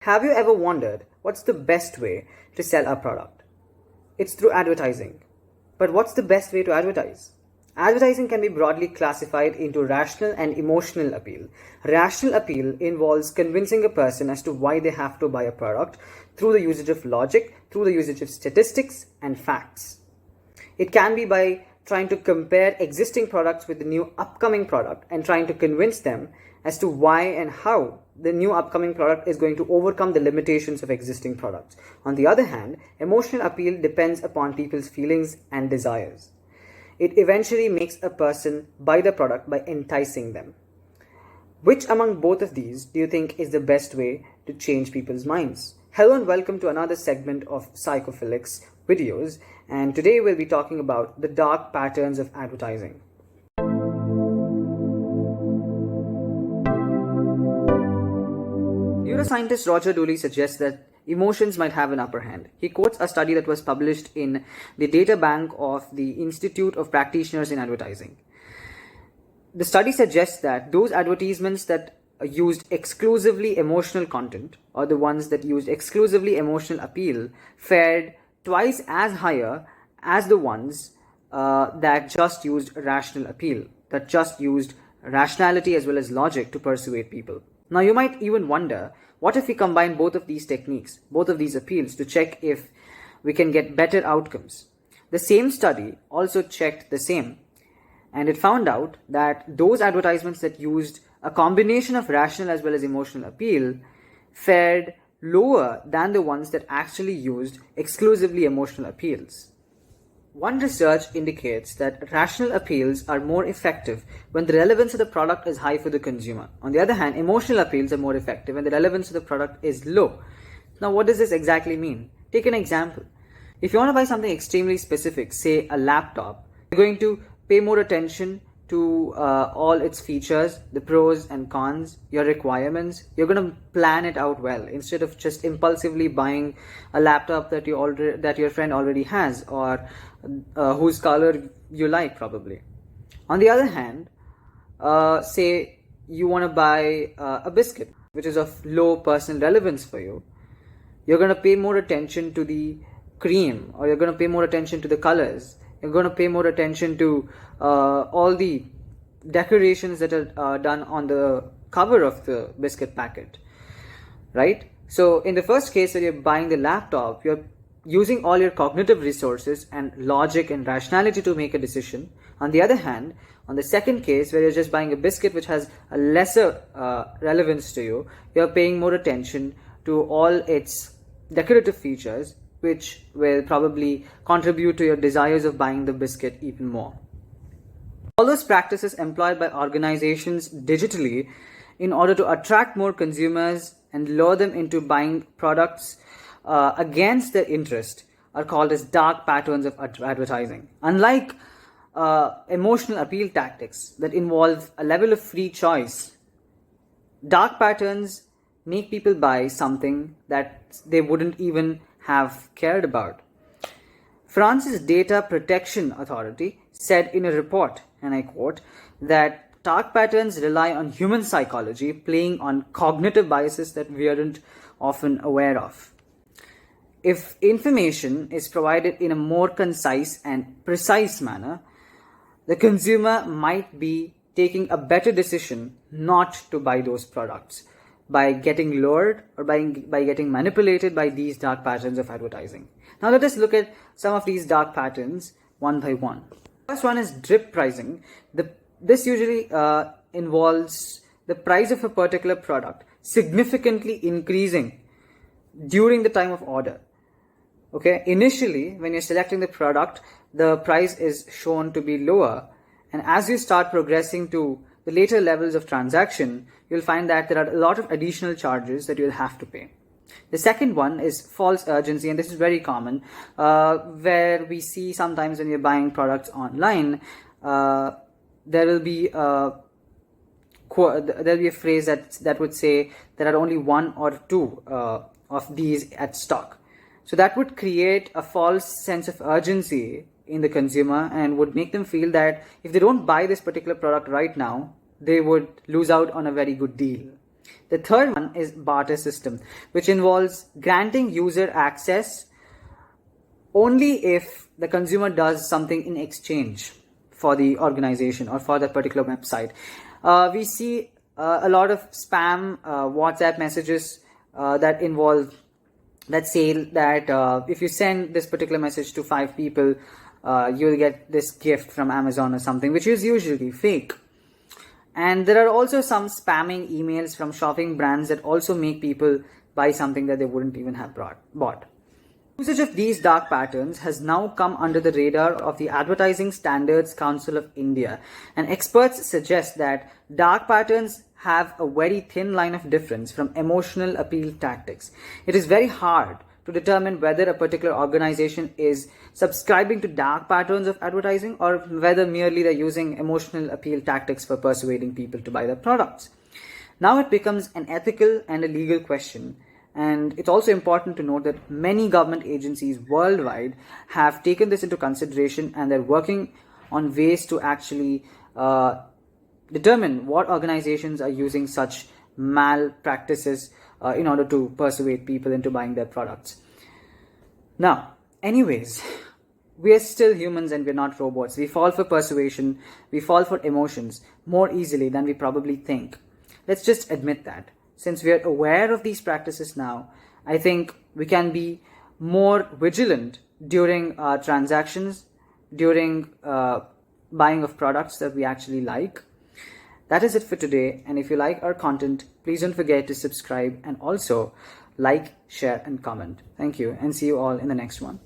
Have you ever wondered what's the best way to sell a product? It's through advertising. But what's the best way to advertise? Advertising can be broadly classified into rational and emotional appeal. Rational appeal involves convincing a person as to why they have to buy a product through the usage of logic, through the usage of statistics and facts. It can be by trying to compare existing products with the new upcoming product and trying to convince them as to why and how the new upcoming product is going to overcome the limitations of existing products. On the other hand, emotional appeal depends upon people's feelings and desires. It eventually makes a person buy the product by enticing them. Which among both of these do you think is the best way to change people's minds? Hello and welcome to another segment of Psychophilics videos, and today we'll be talking about the dark patterns of advertising. Neuroscientist Roger Dooley suggests that emotions might have an upper hand. He quotes a study that was published in the data bank of the Institute of Practitioners in Advertising. The study suggests that those advertisements that used exclusively emotional content, or the ones that used exclusively emotional appeal, fared twice as higher as the ones that just used rational appeal, that just used rationality as well as logic to persuade people. Now you might even wonder, what if we combine both of these techniques, both of these appeals, to check if we can get better outcomes? The same study also checked the same, and it found out that those advertisements that used a combination of rational as well as emotional appeal fared lower than the ones that actually used exclusively emotional appeals. One research indicates that rational appeals are more effective when the relevance of the product is high for the consumer. On the other hand, emotional appeals are more effective when the relevance of the product is low. Now, what does this exactly mean? Take an example. If you want to buy something extremely specific, say a laptop, you're going to pay more attention to all its features, the pros and cons, your requirements. You're going to plan it out well instead of just impulsively buying a laptop that your friend already has, or whose color you like probably. On the other hand, say you want to buy a biscuit which is of low personal relevance for you. You're going to pay more attention to the cream, or you're going to pay more attention to the colors. You're going to pay more attention to all the decorations that are done on the cover of the biscuit packet, right? So in the first case, that you're buying the laptop, you're using all your cognitive resources and logic and rationality to make a decision. On the other hand, on the second case, where you're just buying a biscuit which has a lesser relevance to you, you're paying more attention to all its decorative features, which will probably contribute to your desires of buying the biscuit even more. All those practices employed by organizations digitally in order to attract more consumers and lure them into buying products against their interest are called as dark patterns of advertising. Unlike emotional appeal tactics that involve a level of free choice, dark patterns make people buy something that they wouldn't even have cared about. France's Data Protection Authority said in a report, and I quote, that dark patterns rely on human psychology playing on cognitive biases that we aren't often aware of. If information is provided in a more concise and precise manner, the consumer might be taking a better decision not to buy those products by getting lured or by getting manipulated by these dark patterns of advertising. Now let us look at some of these dark patterns one by one. First one is drip pricing. This usually involves the price of a particular product significantly increasing during the time of order. Okay, initially when you're selecting the product, the price is shown to be lower, and as you start progressing to the later levels of transaction, you'll find that there are a lot of additional charges that you'll have to pay. The second one is false urgency, and this is very common, where we see sometimes when you're buying products online, there will be a phrase that would say there are only one or two of these at stock. So that would create a false sense of urgency in the consumer and would make them feel that if they don't buy this particular product right now, they would lose out on a very good deal. The third one is barter system, which involves granting user access only if the consumer does something in exchange for the organization or for that particular website. We see a lot of spam WhatsApp messages that say that if you send this particular message to 5 people, you'll get this gift from Amazon or something, which is usually fake. And there are also some spamming emails from shopping brands that also make people buy something that they wouldn't even have bought. Usage of these dark patterns has now come under the radar of the Advertising Standards Council of India, and experts suggest that dark patterns have a very thin line of difference from emotional appeal tactics. It is very hard to determine whether a particular organization is subscribing to dark patterns of advertising or whether merely they're using emotional appeal tactics for persuading people to buy their products. Now it becomes an ethical and a legal question. And it's also important to note that many government agencies worldwide have taken this into consideration, and they're working on ways to actually determine what organizations are using such malpractices in order to persuade people into buying their products. Now, anyways, we are still humans and we're not robots. We fall for persuasion, we fall for emotions more easily than we probably think. Let's just admit that. Since we are aware of these practices now, I think we can be more vigilant during transactions, during buying of products that we actually like. That is it for today, and if you like our content, please don't forget to subscribe and also like, share and comment. Thank you, and see you all in the next one.